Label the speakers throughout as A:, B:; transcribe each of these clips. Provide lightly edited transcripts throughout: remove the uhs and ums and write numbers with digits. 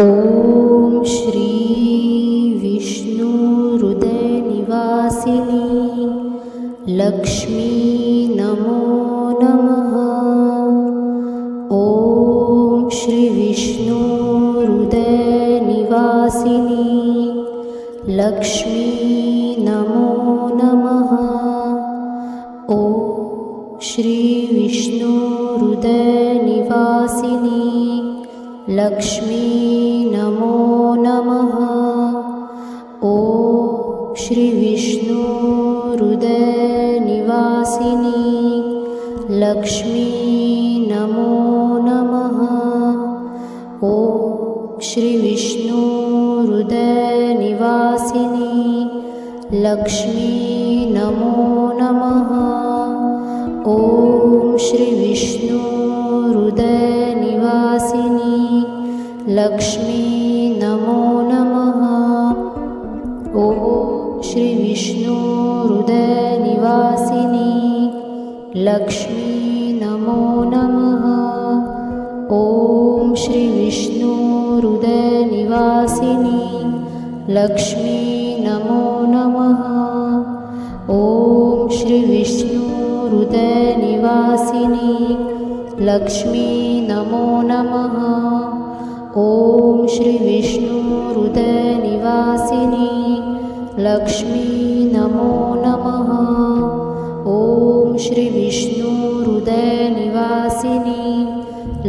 A: ॐ श्री विष्णुहृदयनिवासिनी लक्ष्मी नमो नमः। ॐ श्री विष्णुहृदयनिवासिनी लक्ष्मी नमो नमः। ॐ श्री विष्णुहृदयनिवासिनी लक्ष्मी नमो नमः। ॐ श्री विष्णुहृदयनिवासिनी लक्ष्मी नमो नमः। ॐ श्री विष्णुहृदयनिवासिनी लक्ष्मी नमो नमः। ॐ श्री विष्णुहृदयनिवासिनी लक्ष्मी नमो नमः। ॐ श्री विष्णुहृदयनिवासिनी लक्ष्मी नमो नमः। ॐ श्री विष्णुहृदयनिवासिनी लक्ष्मी नमो नमः। ॐ श्री विष्णुहृदयनिवासिनी लक्ष्मी नमो नमः। ॐ श्री विष्णुहृदयनिवासिनी लक्ष्मी नमो नमः। ॐ श्री विष्णुहृदयनिवासिनी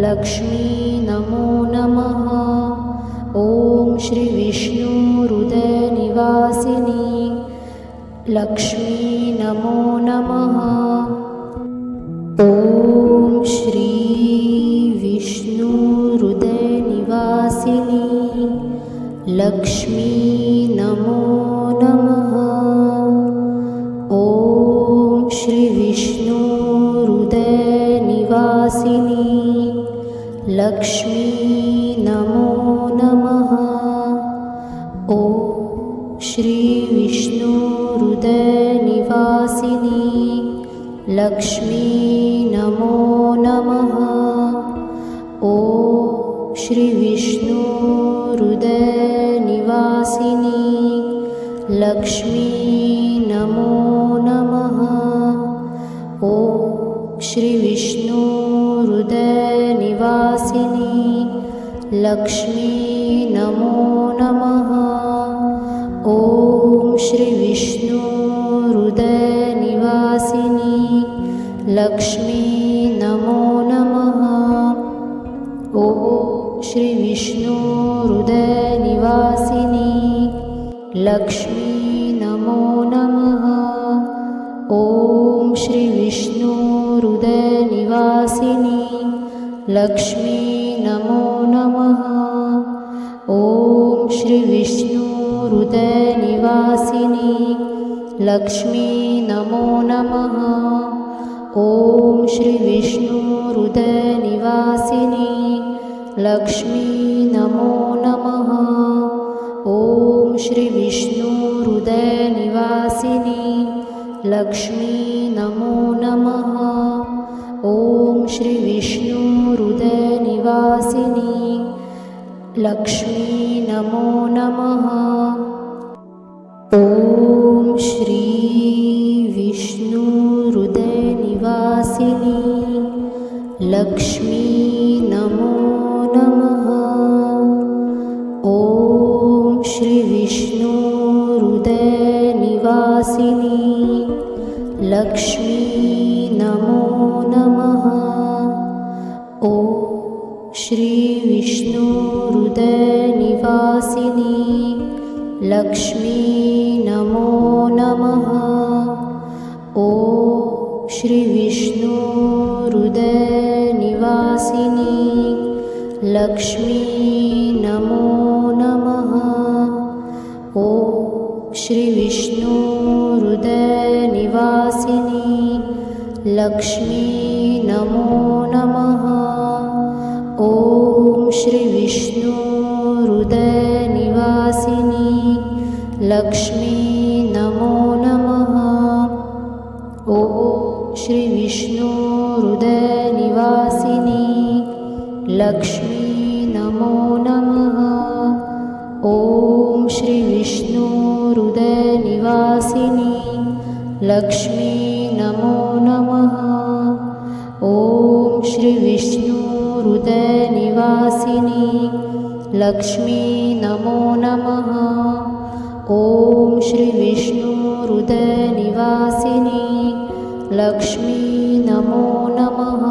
A: लक्ष्मी नमो नमः। ॐ श्री विष्णुहृदयनिवासिनी लक्ष्मी नमो नमः। ॐ श्री विष्णुहृदयनिवासिनी लक्ष्मी नमो नमः। ॐ श्री विष्णुहृदयनिवासिनी लक्ष्मी नमो नमः। ॐ श्री विष्णुहृदयनिवासिनी लक्ष्मी नमो नमः। ॐ श्री विष्णुहृदयनिवासिनी लक्ष्मी नमो नमः। ॐ श्री विष्णुहृदयनिवासिनी लक्ष्मी नमो नमः। ॐ श्री विष्णुहृदयनिवासिनी लक्ष्मी नमो नमः। ॐ श्री विष्णुहृदयनिवासिनी लक्ष्मी नमो नमः। ॐ श्री विष्णुहृदयनिवासिनी लक्ष्मी नमो नमः। ॐ श्री विष्णुहृदयनिवासिनी लक्ष्मी नमो नमः। ॐ श्री विष्णुहृदयनिवासिनी लक्ष्मी नमो नमः। ॐ श्री विष्णुहृदयनिवासिनी लक्ष्मी नमो नमः। ॐ श्री विष्णुहृदयनिवासिनी लक्ष्मी नमो नमः। ॐ श्री विष्णुहृदयनिवासिनी लक्ष्मी नमो नमः। ॐ श्री विष्णुहृदयनिवासिनी लक्ष्मी नमो नमः। ॐ श्री विष्णुहृदयनिवासिनी लक्ष्मी नमो नमः। ॐ श्री विष्णुहृदयनिवासिनी लक्ष्मी नमो नमः। ॐ श्री विष्णुहृदयनिवासिनी लक्ष्मी नमो नमः। ॐ श्री विष्णुहृदयनिवासिनी लक्ष्मी नमो नमः। ॐ श्री विष्णुहृदयनिवासिनी लक्ष्मी नमो नमः। लक्ष्मी नमो नमः। ॐ श्री विष्णु हृदय निवासिनी लक्ष्मी नमो नमः। ॐ श्री विष्णु हृदय निवासिनी लक्ष्मी नमो नमः।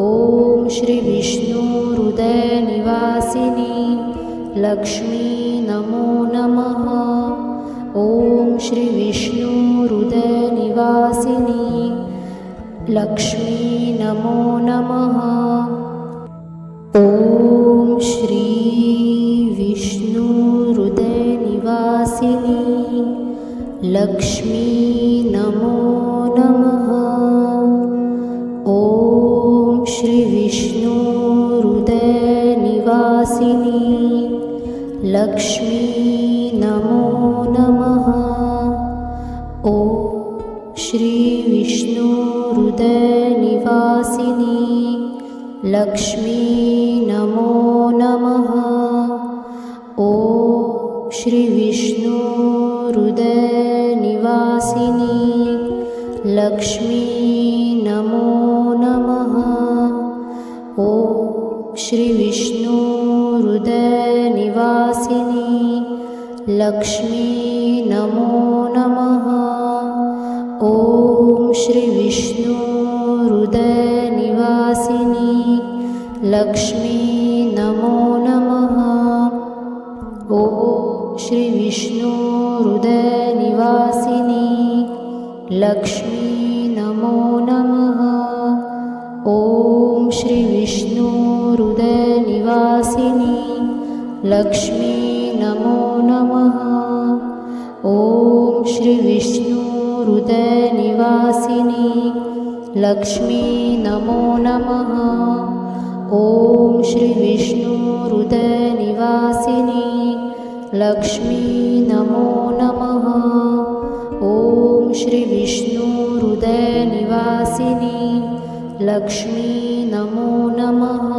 A: ॐ श्री विष्णु हृदय निवासिनी लक्ष्मी नमो नमः। ॐ श्री विष्णु हृदय निवासिनी लक्ष्मी नमो नमः। ॐ श्री विष्णु हृदय निवासिनी लक्ष्मी नमो नमः। ॐ श्री विष्णु हृदय निवासिनी लक्ष्मी नमो नमः। ॐ श्री विष्णु हृदय निवासिनी लक्ष्मी नमो नमः। ॐ श्री विष्णु हृदय निवासिनी लक्ष्मी नमो नमः। ॐ श्री विष्णु हृदय निवासिनी लक्ष्मी नमो नमः। ॐ श्री विष्णु हृदय निवासिनी लक्ष्मी नमो नमः। ॐ श्री विष्णु हृदय निवासिनी लक्ष्मी नमो नमः। ॐ श्री विष्णु हृदय निवासिनी लक्ष्मी नमो नमः। ॐ श्री विष्णु हृदय निवासिनी लक्ष्मी नमो नमः। ॐ श्री विष्णु हृदय निवासिनी लक्ष्मी नमो नमः। ॐ श्री विष्णु हृदय निवासिनी लक्ष्मी नमो नमः।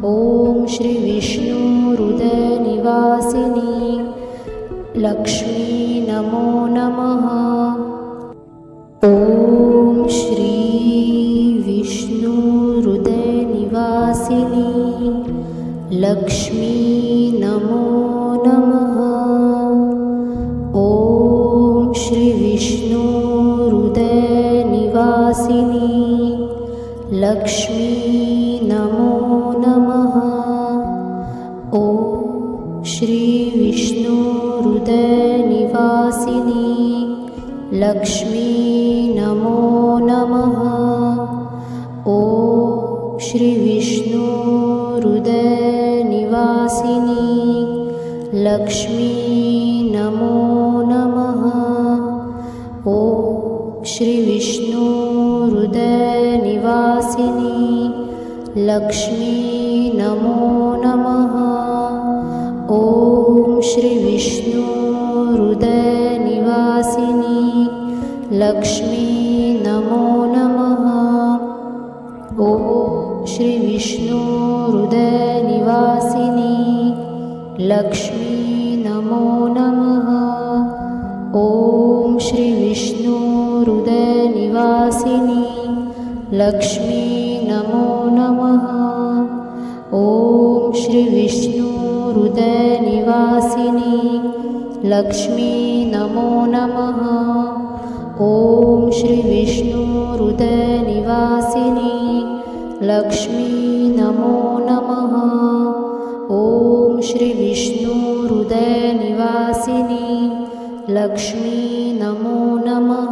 A: ॐ श्री विष्णु हृदय निवासिनी लक्ष्मी नमो नमः। ॐ श्री विष्णु हृदय निवासिनी लक्ष्मी नमो नमः। ॐ श्री विष्णु हृदय निवासिनी लक्ष्मी नमो नमः। ॐ श्री विष्णु हृदय निवासिनी लक्ष्मी नमो नमः। ॐ श्री विष्णु हृदय निवासिनी लक्ष्मी नमो नमः। ॐ श्री विष्णु हृदय निवासिनी लक्ष्मी नमो नमः। ॐ श्री विष्णु हृदय निवासिनी लक्ष्मी नमो नमः। ॐ श्री विष्णु हृदय निवासिनी लक्ष्मी नमो नमः। ॐ श्री विष्णु हृदय निवासिनी लक्ष्मी नमो नमः। ॐ श्री विष्णु हृदय निवासिनी लक्ष्मी नमो नमः। ॐ श्री विष्णु हृदय निवासिनी लक्ष्मी नमो नमः। ॐ श्री विष्णु हृदय निवासिनी लक्ष्मी नमो नमः।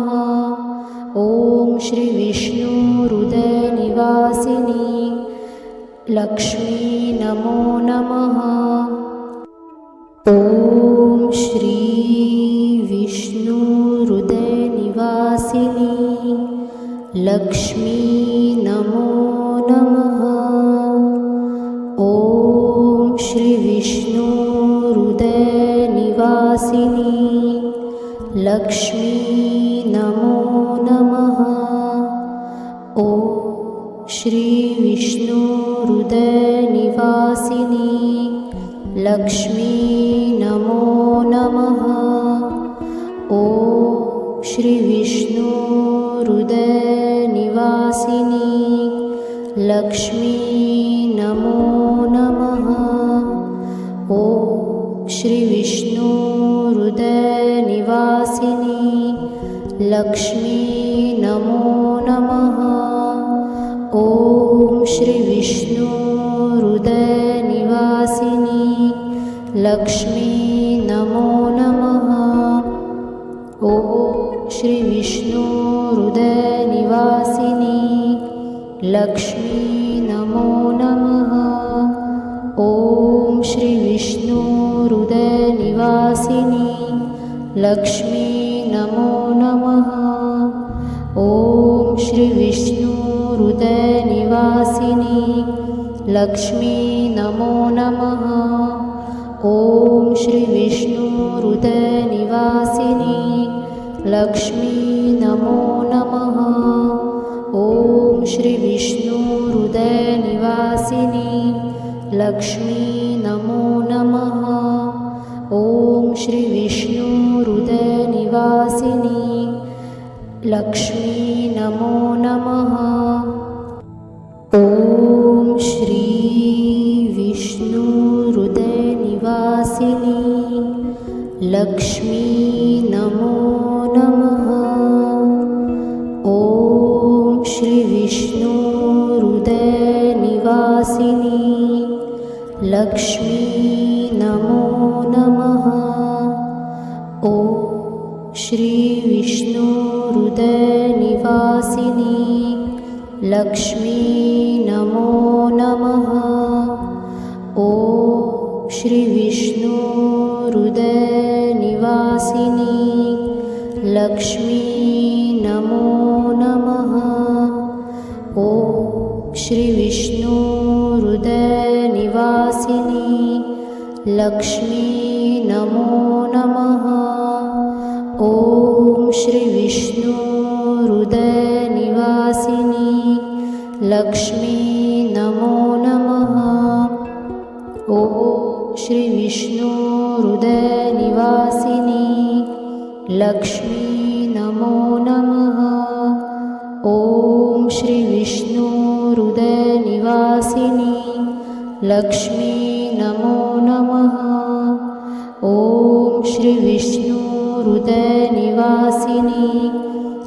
A: ॐ श्री विष्णु हृदय निवासिनी लक्ष्मी नमो नमः। ॐ श्री विष्णु हृदय निवासिनी लक्ष्मी नमो नमः। ॐ श्री विष्णु हृदय निवासिनी लक्ष्मी नमो नमः। ॐ श्री विष्णु हृदय निवासिनी लक्ष्मी नमो नमः। ॐ શ્રી વિષ્ણુ હૃદયનિવાસિની લક્ષ્મી નમો નમઃ. ઓમ શ્રી વિષ્ણુ હૃદયનિવાસિની લક્ષ્મી નમો નમઃ. ઓમ શ્રી વિષ્ણુ હૃદયનિવાસિની લક્ષ્મી નમો નમઃ. ઓમ શ્રી વિષ્ણુ હૃદયનિવાસિની લક્ષ્મી નમો નમઃ. ઓમ શ્રી વિષ્ણુ હૃદયનિવાસિની લક્ષ્મી નમો નમઃ. ઓમ શ્રી વિષ્ણુ હૃદયનિવાસિની લક્ષ્મી નમો નમઃ. ઓમ શ્રી વિષ્ણુ હૃદયનિવાસિની લક્ષ્મી નમો નમઃ. ઓમ શ્રી વિષ્ણુ હૃદયનિવાસિની લક્ષ્મી નમો નમઃ. ઓમ શ્રી વિષ્ણુ હૃદયનિવાસિની લક્ષ્મી નમો નમઃ. ઓમ શ્રી વિષ્ણુ હૃદયનિવાસિની લક્ષ્મી નમો નમઃ. ઓમ શ્રી વિષ્ણુ હૃદયનિવાસિની લક્ષ્મી નમો નમઃ. ઓમ શ્રી વિષ્ણુ હૃદયનિવાસિની લક્ષ્મી નમો નમઃ. ઓમ શ્રી વિષ્ણુ હૃદયનિવાસિની લક્ષ્મી નમો નમઃ. ઓમ શ્રી વિષ્ણુ હૃદયનિવાસિની લક્ષ્મી નમો નમઃ. ઓમ શ્રી વિષ્ણુ હૃદયનિવાસિની લક્ષ્મી નમો નમઃ. ઓમ શ્રી વિષ્ણુ હૃદયનિવાસિની લક્ષ્મી નમો નમઃ. ઓમ શ્રી વિષ્ણુ હૃદયનિવાસિની લક્ષ્મી નમો નમઃ. ઓમ શ્રી વિષ્ણુ હૃદયનિવાસિની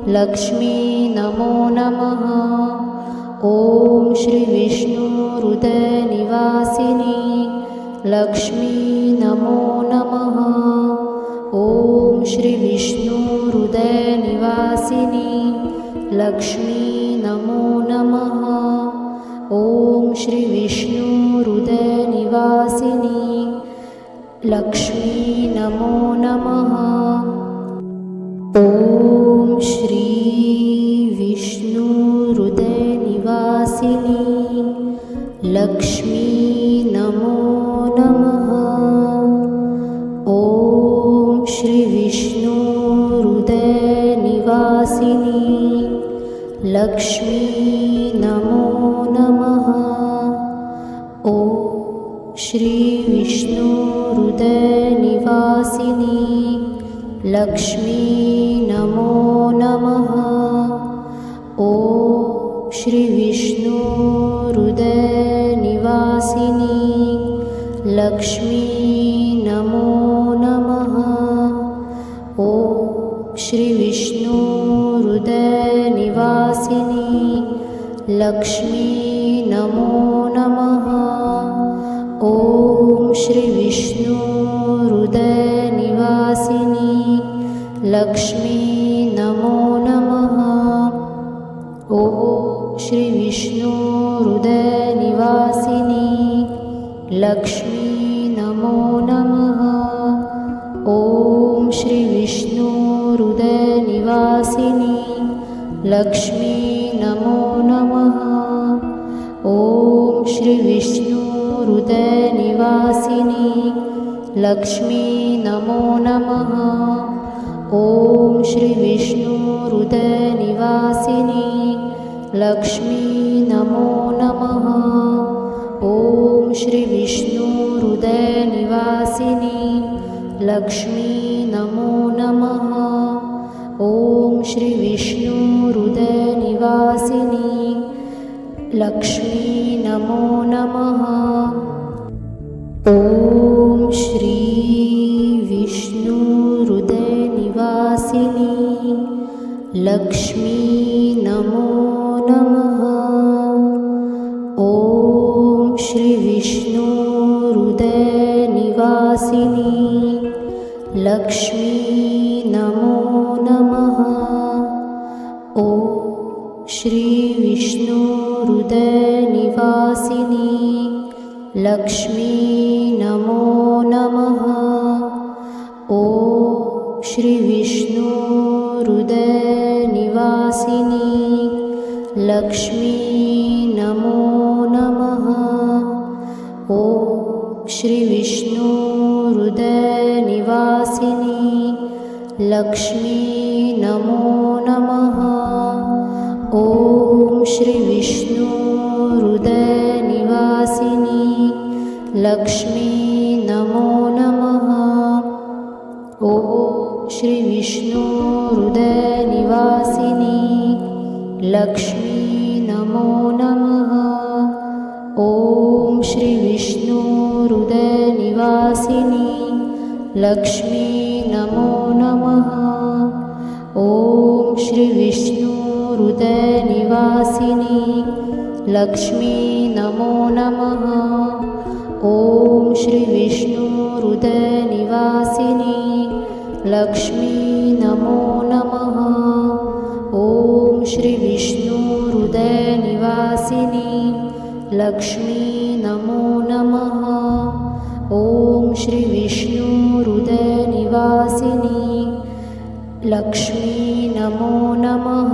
A: લક્ષ્મી નમો નમઃ. ઓમ શ્રી વિષ્ણુ હૃદયનિવાસિની લક્ષ્મી નમો નમઃ. ઓમ શ્રી વિષ્ણુ હૃદયનિવાસિની લક્ષ્મી નમો નમઃ. ઓમ શ્રી વિષ્ણુ હૃદયનિવાસિની લક્ષ્મી નમો નમઃ. ઓમ શ્રી વિષ્ણુ હૃદયનિવાસિની લક્ષ્મી નમો નમઃ. ઓમ શ્રી વિષ્ણુ હૃદયનિવાસિની લક્ષ્મી નમો નમઃ. ઓમ શ્રી વિષ્ણુ હૃદયનિવાસિની લક્ષ્મી નમો નમઃ. ઓમ શ્રી વિષ્ણુ હૃદયનિવાસિની લક્ષ્મી નમો નમઃ. ઓમ શ્રી વિષ્ણુ હૃદયનિવાસિની લક્ષ્મી નમો નમઃ. ઓમ શ્રી વિષ્ણુ હૃદયનિવાસિની લક્ષ્મી નમો નમઃ. ઓમ શ્રી વિષ્ણુ હૃદયનિવાસિની લક્ષ્મી નમો નમઃ. ઓમ શ્રી વિષ્ણુ હૃદયનિવાસિની લક્ષ્મી નમો નમઃ. ઓમ શ્રી વિષ્ણુ હૃદયનિવાસિની લક્ષ્મી નમો નમઃ. ઓમ શ્રી વિષ્ણુ હૃદયનિવાસિની લક્ષ્મી નમો નમઃ. ઓમ શ્રી વિષ્ણુ હૃદયનિવાસિની લક્ષ્મી નમો નમઃ. ઓમ श्री विष्णुहृदयनिवासिनी लक्ष्मी नमो नमः। ॐ श्री विष्णुहृदयनिवासिनी लक्ष्मी नमो नमः। ॐ श्री विष्णुहृदयनिवासिनी लक्ष्मी नमो नमः। ॐ श्री विष्णुहृदयनिवासिनी लक्ष्मी नमो नमः। ॐ श्री विष्णुहृदयनिवासिनी लक्ष्मी नमो नमः। ॐ श्री विष्णुहृदयनिवासिनी लक्ष्मी नमो नमः। ॐ श्री विष्णुहृदयनिवासिनी लक्ष्मी नमो नमः। ॐ श्री विष्णुहृदयनिवासिनी लक्ष्मी नमो नमः। ॐ श्री विष्णुहृदयनिवासिनी लक्ष्मी नमो नमः। ॐ श्री विष्णुहृदयनिवासिनी लक्ष्मी नमो नमः। ॐ श्री विष्णुहृदयनिवासिनी लक्ष्मी नमो नमः। ॐ श्री विष्णुहृदयनिवासिनी लक्ष्मी नमो नमः। ॐ श्री विष्णुहृदयनिवासिनी लक्ष्मी नमो नमः।